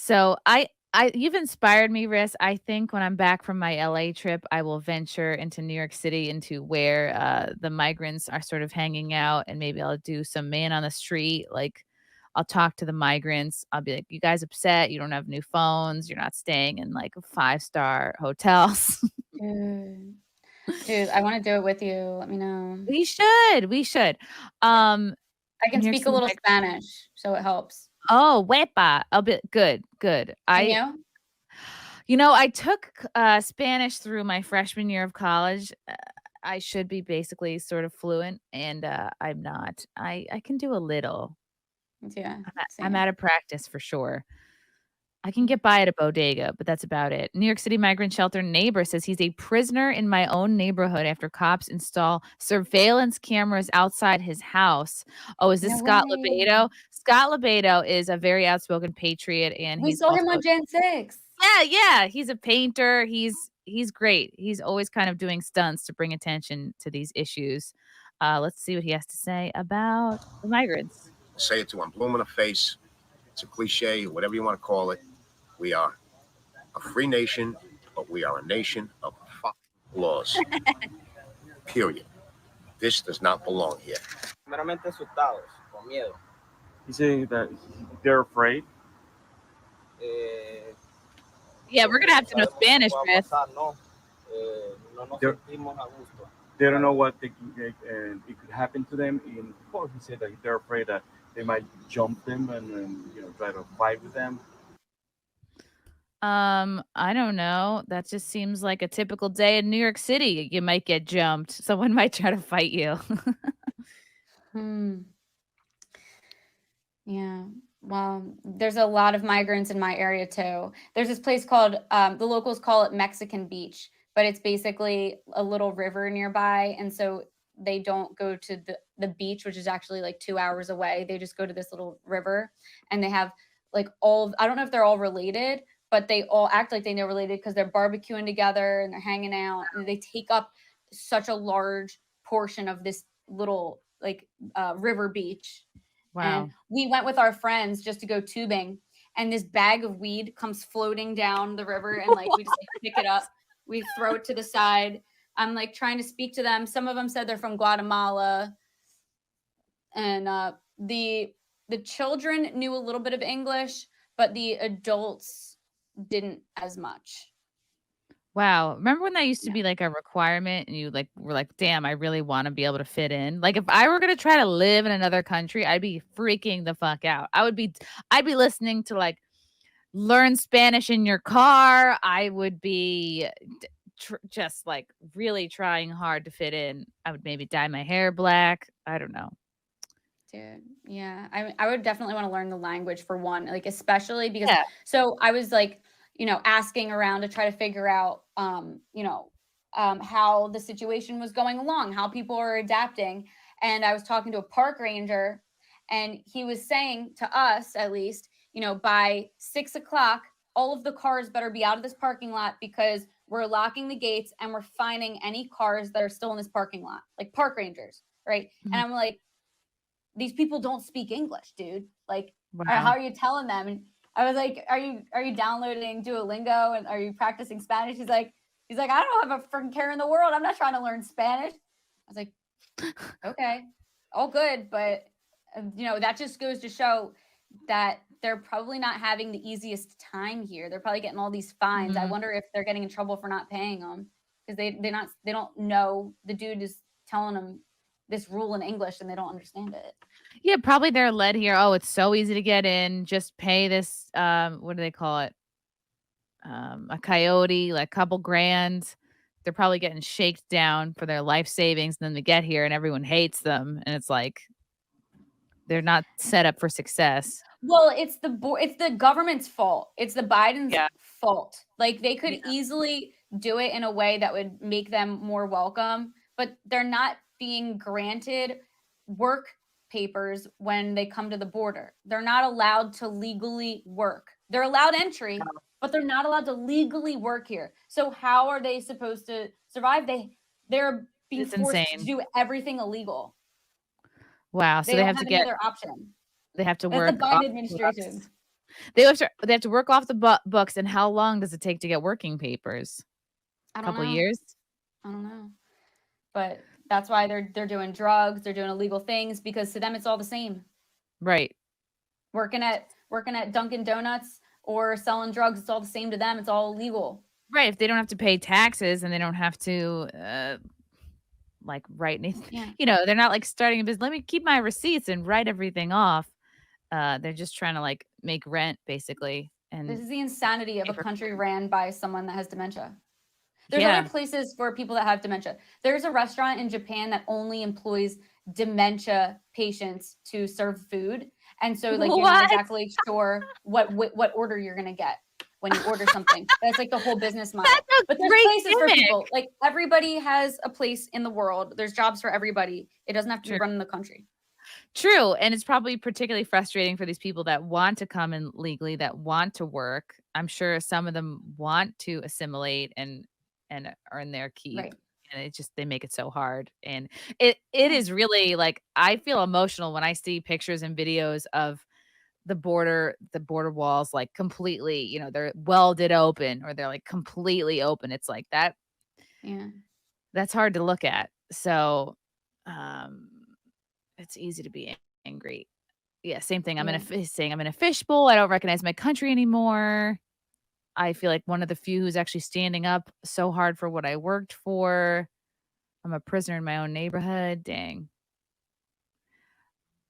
So you've inspired me, Riss. I think when I'm back from my LA trip, I will venture into New York City, into where the migrants are sort of hanging out, and maybe I'll do some man on the street. Like, I'll talk to the migrants. I'll be like, "You guys upset? You don't have new phones. You're not staying in like 5-star hotels." Dude, dude, I want to do it with you. Let me know. We should. We should. Um, I can New York speak a City little migrants. Spanish, so it helps. Oh, wepa. I'll be good. Good. Can you? I took Spanish through my freshman year of college. I should be basically sort of fluent, and I'm not. I can do a little. Yeah, I'm same. out of practice for sure. I can get by at a bodega, but that's about it. New York City migrant shelter neighbor says he's a prisoner in my own neighborhood after cops install surveillance cameras outside his house. Oh, is this No Scott way. Lebedo? Scott Lebedo is a very outspoken patriot, and We he's saw him also on Gen 6. yeah. He's a painter. He's great. He's always kind of doing stunts to bring attention to these issues. Let's see what he has to say about the migrants. Say it to him, bloom in the face. It's a cliche, whatever you want to call it. We are a free nation, but we are a nation of laws. Period. This does not belong here. Meramente asustados, con miedo. He's saying that they're afraid. Yeah, we're gonna have to know Spanish, Chris. They don't know what it could happen to them. In court, he said that they're afraid that they might jump them and try to fight with them. I don't know. That just seems like a typical day in New York City. You might get jumped. Someone might try to fight you. Yeah. Well, there's a lot of migrants in my area too. There's this place called the locals call it Mexican Beach, but it's basically a little river nearby, and so they don't go to the beach, which is actually like 2 hours away. They just go to this little river, and they have like I don't know if they're all related, but they all act like they're related because they're barbecuing together and they're hanging out, and they take up such a large portion of this little like river beach. Wow. And we went with our friends just to go tubing, and this bag of weed comes floating down the river, and like we just like, pick it up, we throw it to the side. I'm like trying to speak to them. Some of them said they're from Guatemala, and the children knew a little bit of English, but the adults didn't as much. Wow. Remember when that used to be like a requirement and you like were like, damn, I really want to be able to fit in? Like if I were gonna try to live in another country, I'd be freaking the fuck out. I'd be listening to like learn Spanish in your car. I would be just like really trying hard to fit in. I would maybe dye my hair black. I don't know. Dude, yeah. I would definitely want to learn the language for one, like especially because so I was like, asking around to try to figure out how the situation was going along, how people are adapting. And I was talking to a park ranger, and he was saying to us, at least, by 6 o'clock, all of the cars better be out of this parking lot because we're locking the gates and we're finding any cars that are still in this parking lot, like park rangers, right? Mm-hmm. And I'm like, these people don't speak English, dude. Like, how are you telling them? And I was like, are you downloading Duolingo and are you practicing Spanish? He's like, I don't have a freaking care in the world. I'm not trying to learn Spanish. I was like, okay, all good. But, that just goes to show that they're probably not having the easiest time here. They're probably getting all these fines. Mm-hmm. I wonder if they're getting in trouble for not paying them because they don't know. The dude is telling them this rule in English and they don't understand it. Yeah, probably they're led here. Oh, it's so easy to get in. Just pay this. What do they call it? A coyote, like a couple grand. They're probably getting shaked down for their life savings. And then they get here and everyone hates them. And it's like they're not set up for success. Well, it's the government's fault. It's the Biden's fault. Like they could easily do it in a way that would make them more welcome, but they're not being granted work papers when they come to the border. They're not allowed to legally work. They're allowed entry, but they're not allowed to legally work here. So how are they supposed to survive? They're being forced to do everything illegal. Wow. So they have to get another option. They have to work. The Biden administration. They have to work off the books, and how long does it take to get working papers? I A don't couple know. years? I don't know. But that's why they're doing drugs, they're doing illegal things, because to them it's all the same. Right. Working at Dunkin' Donuts or selling drugs, it's all the same to them. It's all illegal. Right. If they don't have to pay taxes and they don't have to like write anything, Yeah. They're not like starting a business. Let me keep my receipts and write everything off. They're just trying to like make rent basically. This And is the insanity of a paper. country ran by someone that has dementia. There's Yeah. other places for people that have dementia. There's a restaurant in Japan that only employs dementia patients to serve food. And so like you're not What? exactly sure what order you're gonna get when you order something. That's like the whole business model. That's a But there's great places for gimmick. people. Like everybody has a place in the world. There's jobs for everybody. It doesn't have to be True. run in the country. True. And it's probably particularly frustrating for these people that want to come in legally, that want to work. I'm sure some of them want to assimilate and earn their keep. Right. And they make it so hard. And it is really like, I feel emotional when I see pictures and videos of the border walls like completely, they're welded open or they're like completely open. It's like that. Yeah. That's hard to look at. So it's easy to be angry. Yeah, same thing. I'm in a fishbowl. I don't recognize my country anymore. I feel like one of the few who's actually standing up so hard for what I worked for. I'm a prisoner in my own neighborhood. Dang.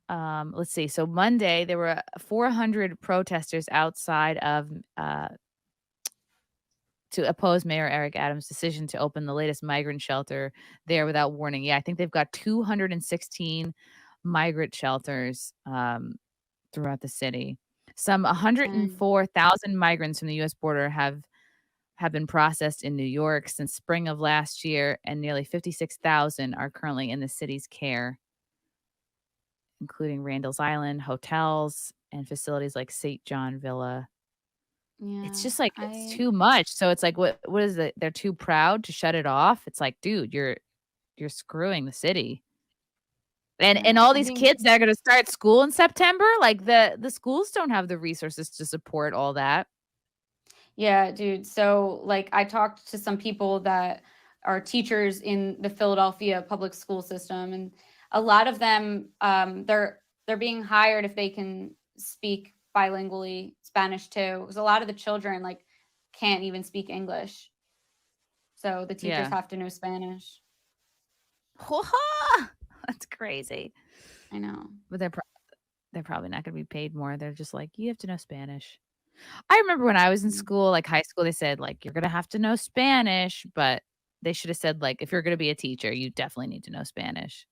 Let's see. So Monday there were 400 protesters outside of to oppose Mayor Eric Adams' decision to open the latest migrant shelter there without warning. Yeah, I think they've got 216 migrant shelters throughout the city. Some 104,000 migrants from the U.S. border have been processed in New York since spring of last year, and nearly 56,000 are currently in the city's care, including Randall's Island, hotels, and facilities like St. John Villa. Yeah. It's just like it's too much. So it's like what is it? They're too proud to shut it off. It's like, dude, you're screwing the city. And all these kids that are gonna start school in September, like the schools don't have the resources to support all that. Yeah, dude. So like I talked to some people that are teachers in the Philadelphia public school system, and a lot of them they're being hired if they can speak bilingually Spanish too, because a lot of the children like can't even speak English. So the teachers have to know Spanish. That's crazy. I know. But they're probably not going to be paid more. They're just like, you have to know Spanish. I remember when I was in school, like high school, they said like, you're going to have to know Spanish, but they should have said like, if you're going to be a teacher, you definitely need to know Spanish.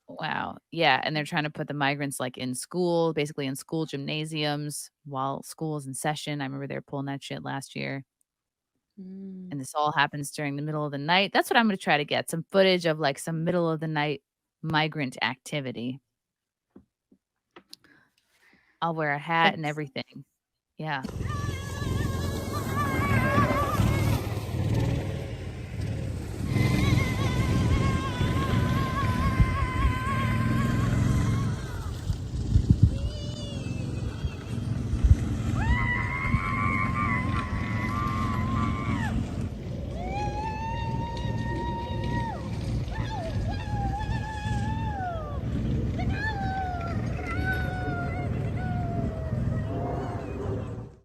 Wow. Yeah. And they're trying to put the migrants like in school, basically in school gymnasiums while school is in session. I remember they were pulling that shit last year. And this all happens during the middle of the night. That's what I'm going to try to get some footage of like some middle of the night migrant activity. I'll wear a hat and everything. Yeah.